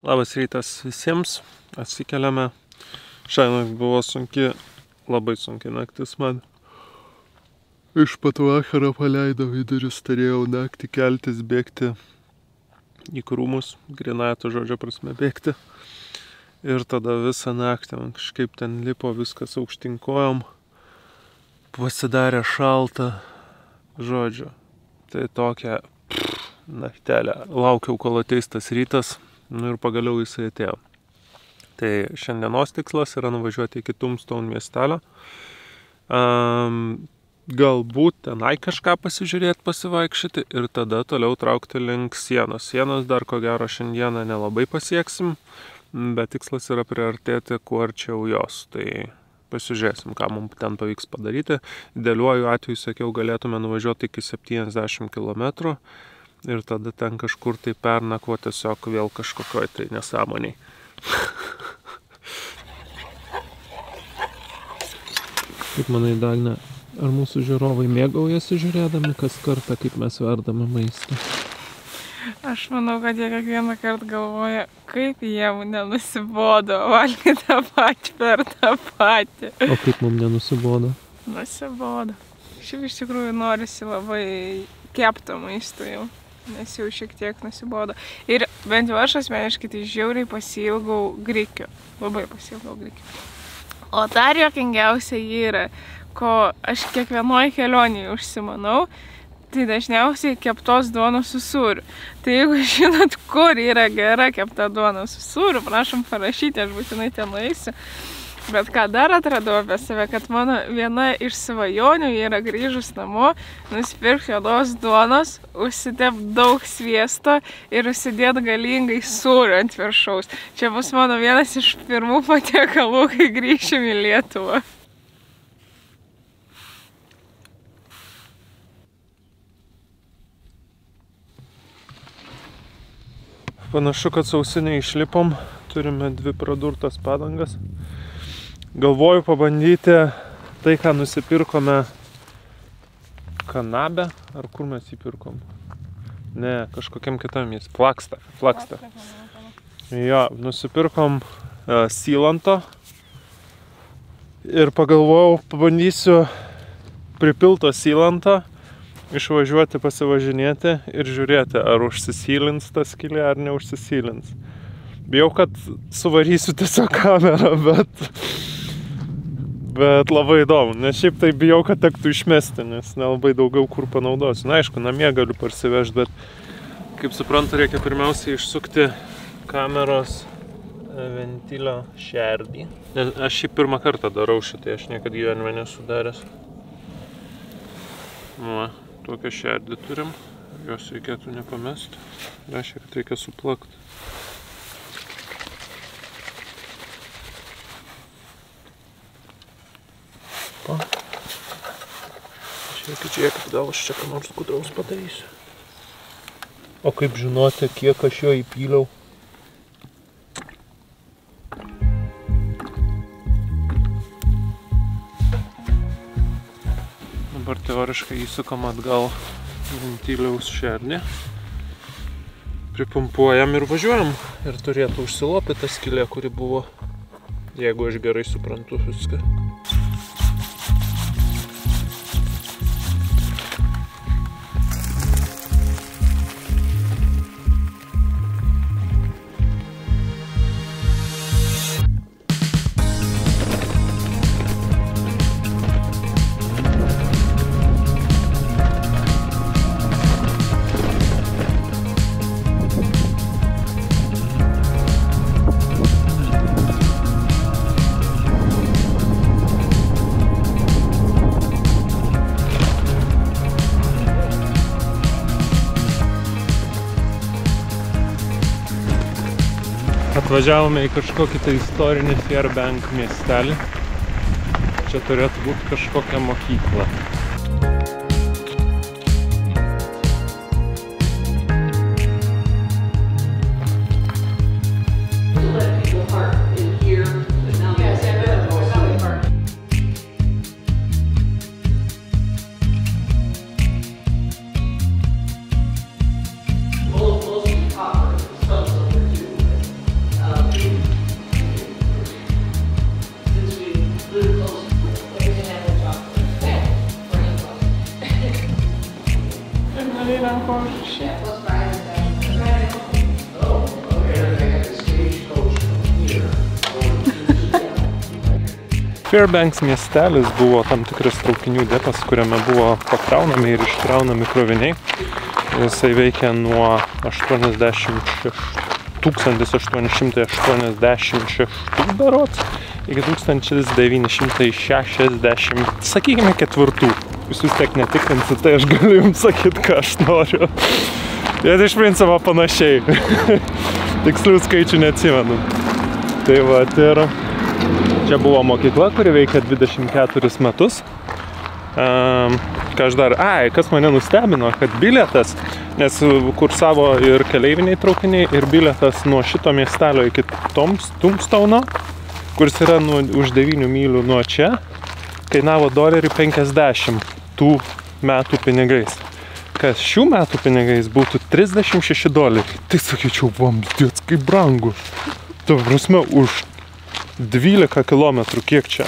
Labas rytas visiems, atsikeliame. Šiandien buvo sunki, labai sunki naktis man. Iš pat vakaro paleidau vidurius, turėjau naktį keltis, bėgti į krūmus, grinato žodžio prasme bėgti. Ir tada visą naktį man kažkaip ten lipo viskas aukštyn kojom, pasidarė šalta, žodžiu. Tai tokia naktelė. Laukiau, kol ateis tas rytas. Ir pagaliau jisai atėjo. Tai šiandienos tikslas yra nuvažiuoti iki Tombstone miestelio. Galbūt tenai kažką pasižiūrėti, pasivaikščioti ir tada toliau traukti link sienos. Sienos dar ko gero šiandieną nelabai pasieksim, bet tikslas yra priartėti kuo arčiau jos. Tai pasižiūrėsim, ką mums ten pavyks padaryti. Idealiuoju atveju, sakiau, galėtume nuvažiuoti iki 70 km. Ir tada ten kažkur tai pernakvo tiesiog vėl kažkokioj tai nesąmoniai. Kaip manai, Dagne, ar mūsų žiūrovai mėgaujasi žiūrėdami kas kartą, kaip mes verdame maistą? Aš manau, kad jie kiekvieną kartą galvoja, kaip jie nenusibodo valgyti tą patį per tą patį. O kaip mums nenusibodo? Nusibodo. Šiaip iš tikrųjų norisi labai kepto maisto jau. Nes jau šiek tiek nusibodo. Ir bent jau aš asmeniškai tai žiauriai pasiilgau grikių. Labai pasiilgau grikių. O dar juokingiausia yra, ko aš kiekvienoj kelionėje užsimanau, tai dažniausiai keptos duonos su sūriu. Tai jeigu žinot, kur yra gera kepta duona su sūriu, prašom parašyti, aš būtinai ten nueisiu. Bet ką dar atradau apie save, kad mano viena iš svajonių yra grįžus namo, nusipirkti juodos duonos, užsidėt daug sviesto ir užsidėt galingai sūrio ant viršaus. Čia bus mano vienas iš pirmų patiekalų, kai grįšim į Lietuvą. Panašu, kad sausinį išlipom, turime 2 pradurtas padangas. Galvoju pabandyti tai, ką nusipirkome Kanabę, ar kur mes jį pirkom? Ne, kažkokiam kitam jis. Flagstaff. Jo, nusipirkom Sealanto ir pagalvojau, pabandysiu pripilto Sealanto, išvažiuoti, pasivažinėti ir žiūrėti, ar užsisylins ta skylė, ar neužsisylins. Bijau, kad suvarysiu tiesiog kamerą, bet labai įdomu, nes šiaip tai bijau, kad tektų išmesti, nes nelabai daugiau kur panaudosiu. Na, aišku, namie galiu parsivežti, bet kaip suprantu, reikia pirmiausiai išsukti kameros ventilio šerdį. Aš šį pirmą kartą darau šitai, aš niekad gyvenime nesu daręs. Va, tokią šerdį turim, jos reikėtų nepamesti, reiškia, kad reikia suplakti. Žiūrėkit, gal aš čia ką nors gudraus padarysiu. O kaip žinote, kiek aš jo įpyliau? Dabar teoriškai įsukam atgal ventiliaus šerdį. Pripumpuojam ir važiuojam. Ir turėtų užsilopyti tą skylę, kuri buvo, jeigu aš gerai suprantu viską. Atvažiavome į kažkokį tai istorinį Fairbank miestelį. Čia turėtų būti kažkokia mokykla. Fairbanks miestelis buvo tam tikras traukinių depas, kuriame buvo pakraunami ir iškraunami kroviniai. Jisai veikia nuo 1886 berods iki 1960, sakykime, 4. Jūs vis tiek netikrinsit, tai aš galiu jums sakyti, ką aš noriu. Bet iš principo panašiai. Tikslių skaičių neatsimenu. Tai va, ir čia buvo mokykla, kuri veikia 24 metus. Kas mane nustebino, kad bilietas, nes kursavo ir keleiviniai traukiniai, ir bilietas nuo šito miestelio iki Tombstone, kuris yra už 9 mylių nuo čia, kainavo $50 tų metų pinigais. Kas šių metų pinigais būtų $36. Tai sakyčiau, vamzdėts kaip brangu. Ta prasme, už 12 kilometrų, kiek čia?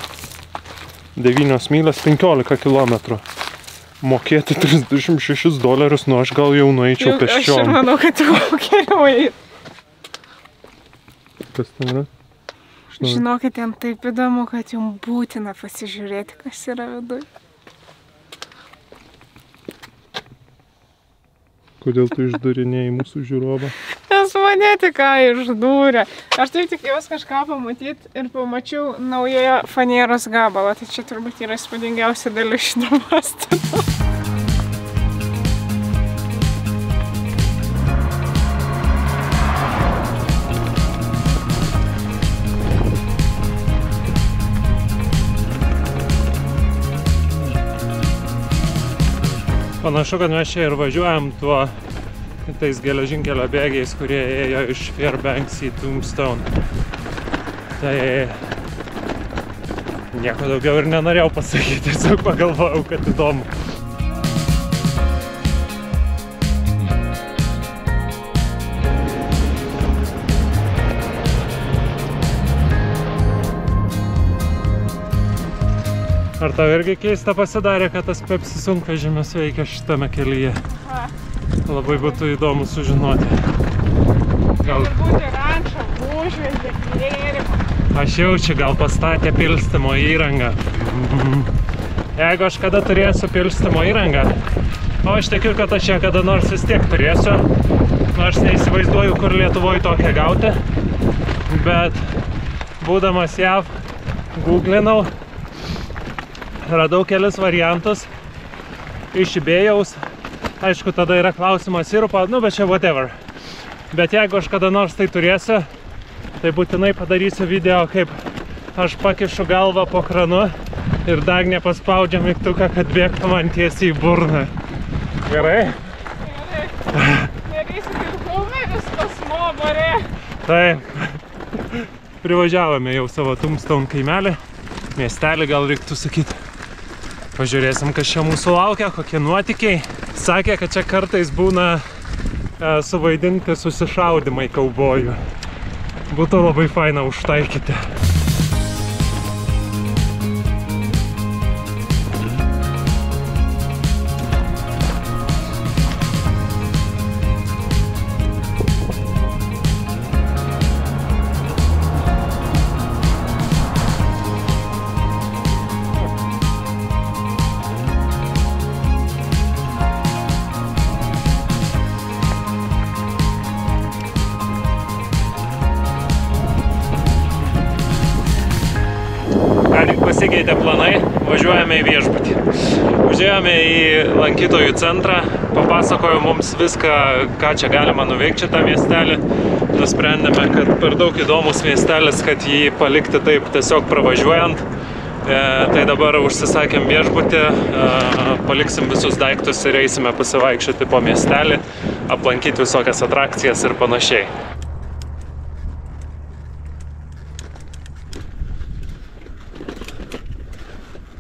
9 mylias, 15 kilometrų. Mokėti $36, nu aš gal jau nueičiau pėsčiom. Aš ir manau, kad jau geriau eit. Kas ten yra? Žinokit, ten taip įdomu, kad jums būtina pasižiūrėti, kas yra viduj. Kodėl tu išdarinėjai mūsų žiūrovą? Nes mane tik ką išdūrė. Aš taip tikėjausi kažką pamatyti ir pamačiau naująją fanieros gabalą. Tai čia turbūt yra įspūdingiausia dalis šito pastato. Panašu, kad mes čia ir važiuojam tais geležinkelio bėgiais, kurie ėjo iš Fairbanks į Tombstone. Tai nieko daugiau ir nenorėjau pasakyti, tiesiog pagalvojau, kad įdomu. Ar tau irgi keista pasidarė, kad tas Pepsi sunkvežimis veikia šitame kelyje? Labai būtų įdomu sužinoti. Gal būti rančą, užvedė, gėrimą. Aš jaučiu, gal pastatė pilstymo įrangą. Jeigu aš kada turėsiu pilstymo įrangą, o aš tikiu, kad aš ją kada nors vis tiek turėsiu, aš neįsivaizduoju, kur Lietuvoje tokią gauti, bet būdamas JAV, googlinau, radau kelis variantus iš eBayaus. Aišku, tada yra klausimas sirupo, bet čia whatever. Bet jeigu aš kada nors tai turėsiu, tai būtinai padarysiu video, kaip aš pakišu galvą po kranu ir Dagnė paspaudžia mygtuką, kad bėgtų man tiesiai į burną. Gerai? Gerai. Darysi kaip Homeris pasmo bare. Taip. Privažiavome jau savo Tombstone kaimelį. Miestelį gal reiktų sakyti. Pažiūrėsim, kas čia mūsų laukia, kokie nuotykiai. Sakė, kad čia kartais būna suvaidinti susišaudymai kaubojų. Būtų labai faina užtaikyti. Pasikeitė planai, važiuojame į viešbutį. Užėjome į lankytojų centrą, papasakojo mums viską, ką čia galima nuveikti šitą miestelį. Nusprendėme, kad per daug įdomus miestelis, kad jį palikti taip tiesiog pravažiuojant. Tai dabar užsisakėm viešbutį, paliksim visus daiktus ir eisime pasivaikščioti po miestelį, aplankyti visokias atrakcijas ir panašiai.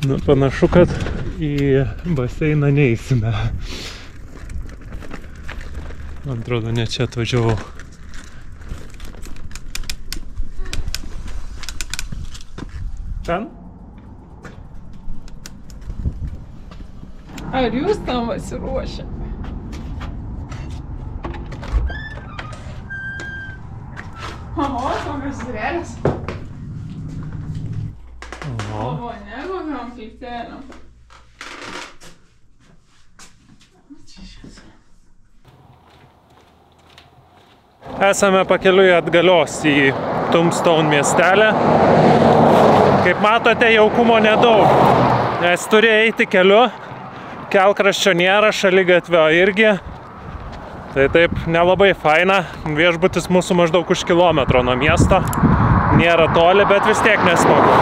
Nu, panašu, kad į baseiną neįsime. Man atrodo, ne čia atvažiavau. Ten? Ar jūs tam pasiruošę? Oho, tokios durelės. O, ne, kokiam plytelėm. Esame pakeliui atgalios į Tombstone miestelę. Kaip matote, jaukumo nedaug, nes turi eiti keliu, kelkraščio nėra, šaligatvio irgi. Tai taip nelabai faina, viešbutis mūsų maždaug už kilometro nuo miesto, nėra toli, bet vis tiek nesmagu.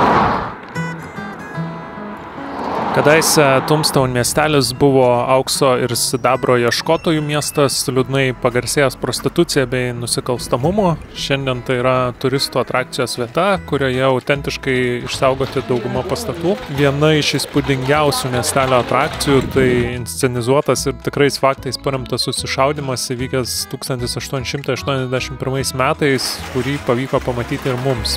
Kadaise Tombstone miestelis buvo aukso ir sidabro ieškotojų miestas, liūdnai pagarsėjęs prostitucija bei nusikalstamumu. Šiandien tai yra turistų atrakcijos vieta, kurioje autentiškai išsaugoti daugumą pastatų. Viena iš įspūdingiausių miestelio atrakcijų tai inscenizuotas ir tikrais faktais paremtas susišaudymas įvykęs 1881 metais, kurį pavyko pamatyti ir mums.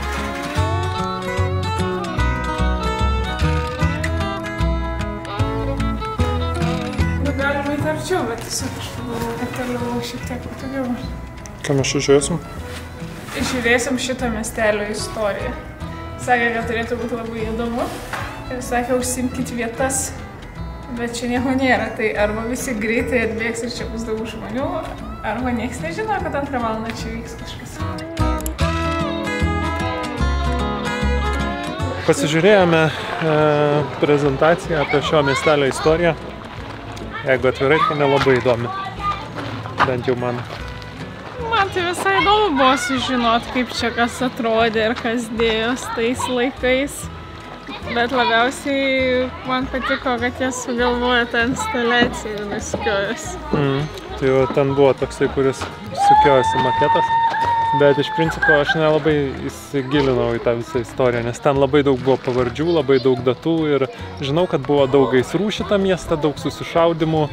Bet tiesiog aš pagalvojau, kad toliau šiek tiek patogiau. Ką mes čia žiūrėsim? Žiūrėsim šito miestelio istoriją. Sakė, kad turėtų būti labai įdomu. Ir sakė, užsimkit vietas. Bet čia nieko nėra. Tai arba visi greitai atbėgs ir čia bus daug žmonių, arba nieks nežino, kad 2 valandą čia vyks kažkas. Pasižiūrėjome prezentaciją apie šio miestelio istoriją. Jeigu atvirai, tai nelabai įdomi. Bent jau man. Man tai visai įdomu buvo sužinot, kaip čia kas atrodė ir kas dėjos tais laikais. Bet labiausiai man patiko, kad jie sugalvojo tą instaliaciją ir nusikiojosi. Tai jau ten buvo toksai, kuris sukiojosi maketas. Bet iš principo aš nelabai įsigilinau į tą visą istoriją, nes ten labai daug buvo pavardžių, labai daug datų ir žinau, kad buvo daug gaisrų šitą miestą, daug susišaudimų.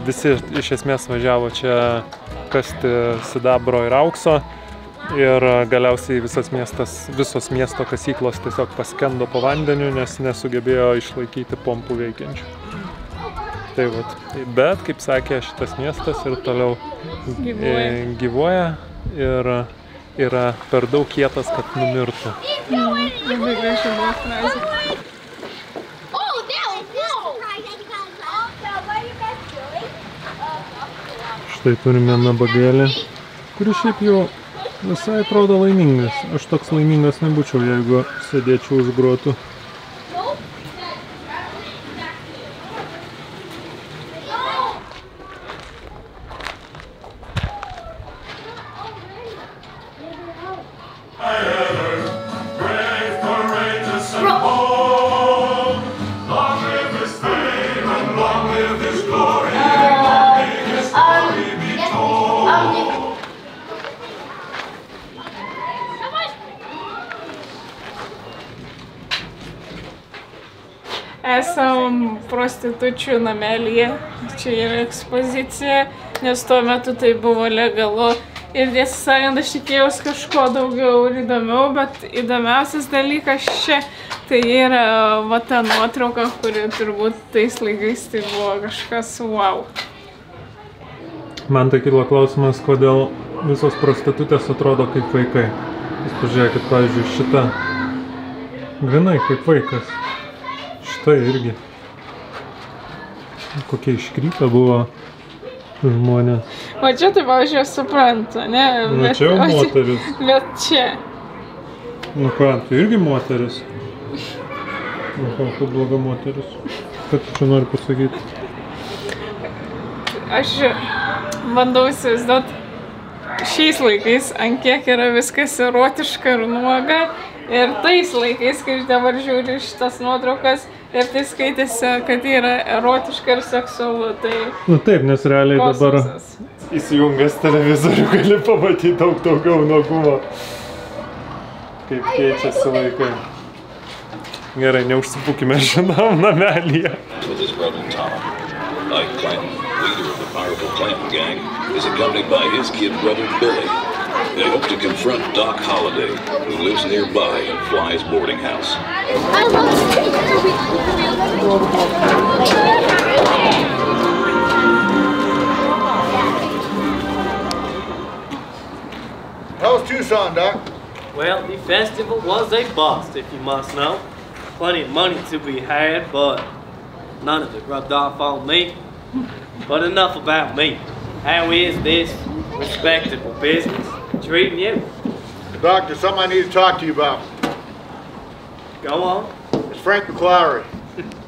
Visi iš esmės važiavo čia kasti sidabro ir aukso ir galiausiai visos miesto kasyklos tiesiog paskendo po vandeniu, nes nesugebėjo išlaikyti pompų veikiančių. Tai vat. Bet, kaip sakė, šitas miestas ir toliau gyvuoja. Ir yra per daug kietas, kad numirtų. Labai graži buvo frazė. Štai turime nabagėlį, kuris šiaip jau visai atrodo laimingas. Aš toks laimingas nebūčiau, jeigu sėdėčiau už grotų. Esam prostitučių namelyje, čia yra ekspozicija, nes tuo metu tai buvo legalu. Ir tiesą sakant, aš tikėjausi kažko daugiau ir įdomiau, bet įdomiausias dalykas čia tai yra va ta nuotrauka, kuri turbūt tais laikais tai buvo kažkas wow. Man tai kilo klausimas, kodėl visos prostitutės atrodo kaip vaikai. Jūs pažiūrėkit, pavyzdžiui, šita grinai kaip vaikas. Štai irgi. Kokie iškrypę buvo žmonės. O čia tai, pavyzdžiui, aš suprantu, ne? Nu, čia jau moteris. Bet čia. Nu ką, tai irgi moteris. Nu ką, kaip bloga moteris. Ką tu čia nori pasakyti? Aš bandau įsivaizduot šiais laikais, ant kiek yra viskas erotiška ir nuoga. Ir tais laikais, kai aš dabar žiūriu šitas nuotraukas, ir tai skaitėsi, kad yra erotiška ir seksualu, tai... Nu taip, nes realiai kosmosas. Dabar įsijungęs televizorių gali pamatyti daug daugiau nuogumo. Kaip keičiasi laikai. Gerai, neužsibūkime šiandien namelyje. Ike Clanton, leader of the powerful Clanton gang, is accompanied by his kid brother Billy. They hope to confront Doc Holliday, who lives nearby and flies boarding house. How was Tucson, Doc? Well, the festival was a bust, if you must know. plenty of money to be had, but none of it rubbed off on me. But enough about me. How is this respectable business treating you? Doc, there's something I need to talk to you about. Go on. It's Frank McClary.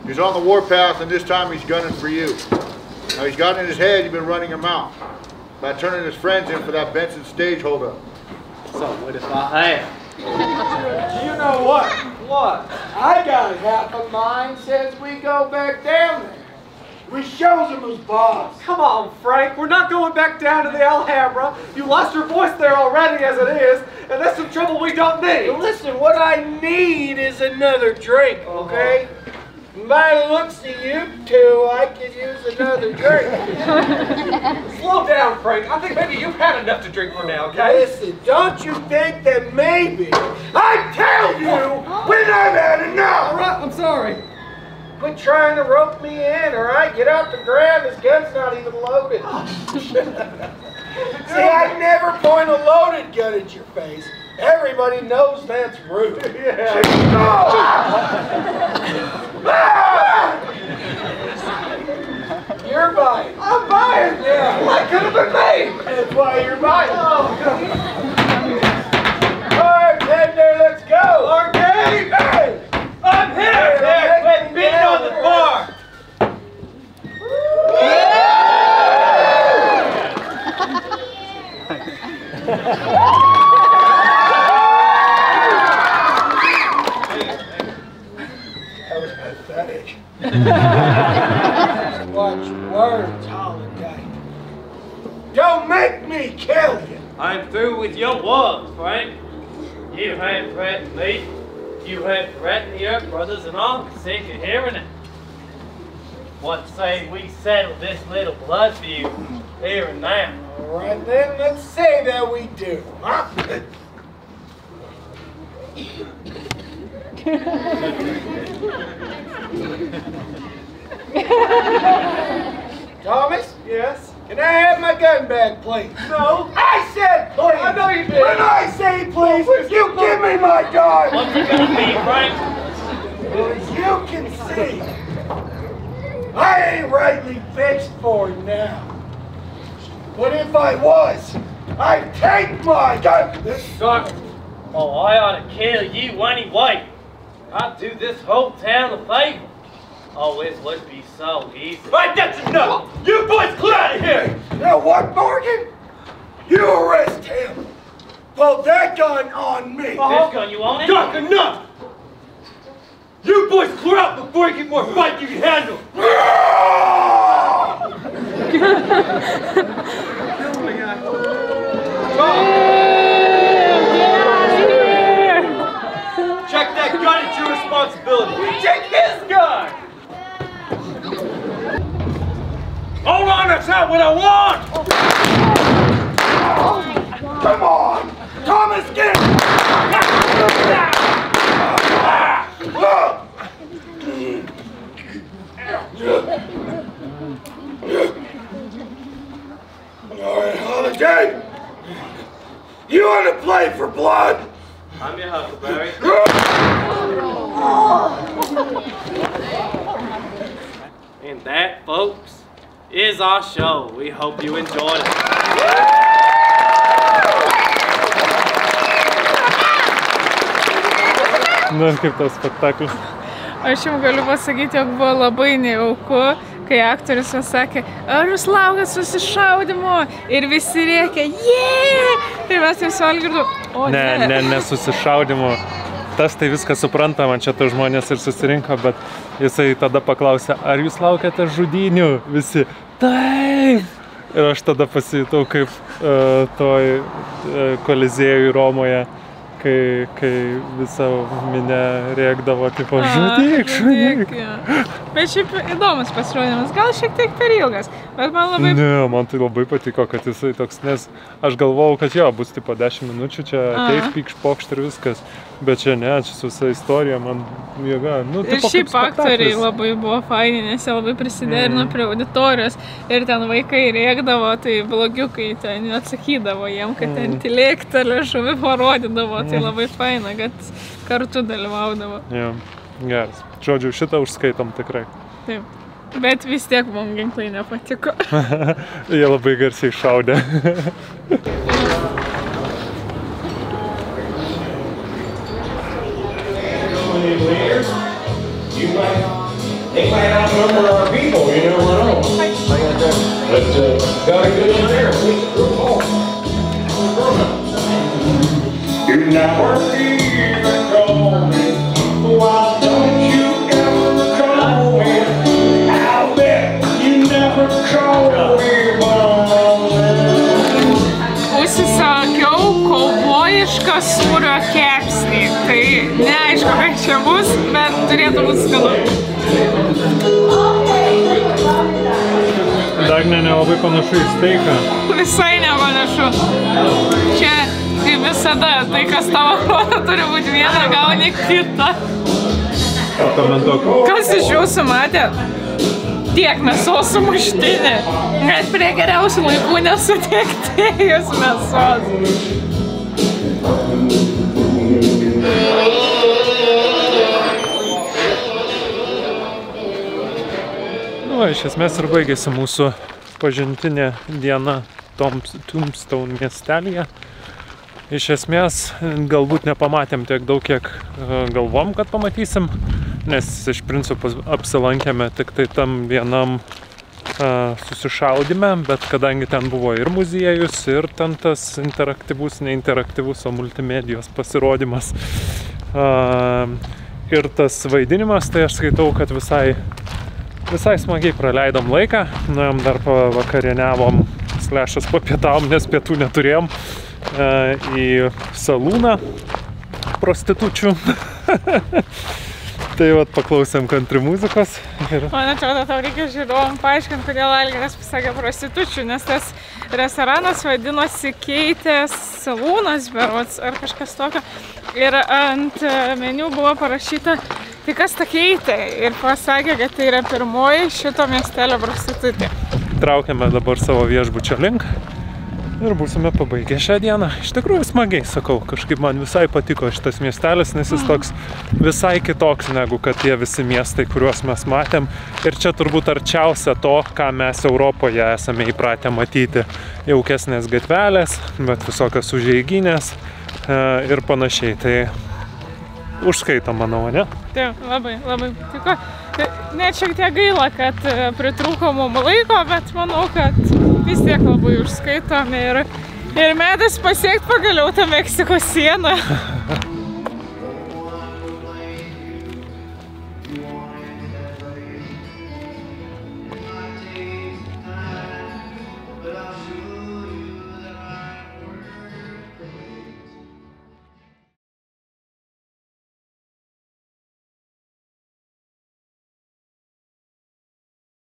He's on the warpath, and this time he's gunning for you. Now, he's got in his head you've been running him out by turning his friends in for that Benson stage holdup. So what if I have? You know what? What? I got half of mine says we go back down there. We shows him who's boss. Come on, Frank. We're not going back down to the Alhambra. You lost your voice there already as it is, and that's some trouble we don't need. Well, listen, what I need is another drink, okay? By the looks of you two, I could use another drink. Slow down, Frank. I think maybe you've had enough to drink for now, okay? Listen, don't you think that maybe I tell you when I've had enough? All right, I'm sorry. Quit trying to rope me in, all right? Get off the ground. This gun's not even loaded. See, I never point a loaded gun at your face. Everybody knows that's rude. Yeah. You're buying. I'm buying. Yeah. That could have been me. That's why you're buying. Bartender, let's go. Arcade. Hey! I'm here! Quit beating on the bar! That was pathetic. Watch your words, Holiday. Don't make me kill you. I'm through with your words, Frank. You have threatened me. You have threatened the Earth Brothers, and I'm sick of hearing it. What say we settle this little blood feud here and now? All right, then, let's say that we do, huh? Thomas? Yes? Can I have my gun back, please? No. I said please! I know you did. When I say please, you give me my gun! What's it gonna be, Frank? Well, as you can see, I ain't rightly fixed for it now. But if I was, I'd take my gun! Doctor, oh, I ought to kill you anyway. I'd do this whole town a favor. Oh, it would be so easy. Right, that's enough. You boys clear out of here. Now what, Morgan? You arrest him. Pull that gun on me. This gun, you want it? Doc, enough. You boys clear out before you get more fight you can handle. Check that gun, it's your responsibility. Check his gun! Hold on, that's not what I want! Come on! Thomas, get it! All right, Holiday. You want to play for blood? I'm your Huckleberry. And that, folks, is our show. We hope you enjoyed it. Nu, kaip tas spektaklis. Aš jums galiu pasakyti, jog buvo labai nejauku, kai aktorius pasakė, ar jūs laukat susišaudimo? Ir visi rėkė, jee! Ir mes jau su Algirdu, o ne. Ne susišaudimo. Tas tai viskas suprantama, čia tai žmonės ir susirinko, bet jisai tada paklausė, ar jūs laukiate žudynių? Visi, taip! Ir aš tada pasijutau kaip toj Kolizėjui Romoje, kai visa minė rėkdavo, tipo, žudyk. Bet šiaip įdomus pasirodymas, gal šiek tiek per ilgas, bet man labai... Ne, man tai labai patiko, kad jisai toks, nes aš galvojau, kad jo, bus tipo 10 minučių, čia ateis pykšt, pokšt ir viskas, bet čia ne, čia su visa istorija, man jėga, nu, ir šiaip aktoriai labai buvo faini, nes jie labai prisiderino prie auditorijos ir ten vaikai rėkdavo, tai blogiukai ten atsakydavo jiem, kad ten tylėk, tą liežuvį parodydavo, tai labai faina, kad kartu dalyvaudavo. Jo. Geras. Žodžiu, šitą užskaitom tikrai. Taip. Bet vis tiek mums ginklai nepatiko. Jie labai garsiai šaudė. They might outnumber our people, you never know. But got a good one there. You never even call me. Why don't you ever call me? I'll bet you never call me. Užsisakiau kaubojišką sūrio kepsnį. Tai neaišku, kas čia bus, bet turėtų būti skanu. Dagnė nelabai panašu į steiką. Visai nepanašu. Čia, kaip visada, tai kas tavo atrodo turi būti viena, gauni kitą. Pakomentuok. Kas iš jūsų matė? Tiek mėsos sumuštinė. Net prie geriausių laikų nesutiktėjus mėsos. Iš esmės ir baigėsi mūsų pažintinė diena Tombstone miestelyje. Iš esmės galbūt nepamatėm tiek daug, kiek galvom, kad pamatysim, nes iš principo apsilankėme tik tai tam vienam susišaudime, bet kadangi ten buvo ir muziejus, ir ten tas interaktyvus, neinteraktyvus, o multimedijos pasirodymas ir tas vaidinimas, tai aš skaitau, kad visai smagiai praleidom laiką. Nuėjom dar vakarieniavom, / papietavom, nes pietų neturėjom, į salūną prostitučių. Tai vat paklausėm country muzikos. Man atrodo, tau reikia žiūrovom paaiškinti, kodėl Alginas pasakė prostitučių, nes tas restoranas vadinosi Keitės salūnas berods ar kažkas tokio. Ir ant meniu buvo parašyta, tai kas ta Keitė, ir pasakė, kad tai yra pirmoji šito miestelio prostitutė. Traukiame dabar savo viešbučio link ir būsime pabaigę šią dieną. Iš tikrųjų smagiai, sakau, kažkaip man visai patiko šitas miestelis, nes jis toks visai kitoks negu kad tie visi miestai, kuriuos mes matėm. Ir čia turbūt arčiausia to, ką mes Europoje esame įpratę matyti. Jaukesnės gatvelės, bet visokios užeiginės ir panašiai. Tai užskaito, manau, ne? Taip, labai patiko. Net šiek tiek gaila, kad pritrūko mum laiko, bet manau, kad vis tiek labai užskaitom ir metas pasiekti pagaliau tą Meksikos sieną.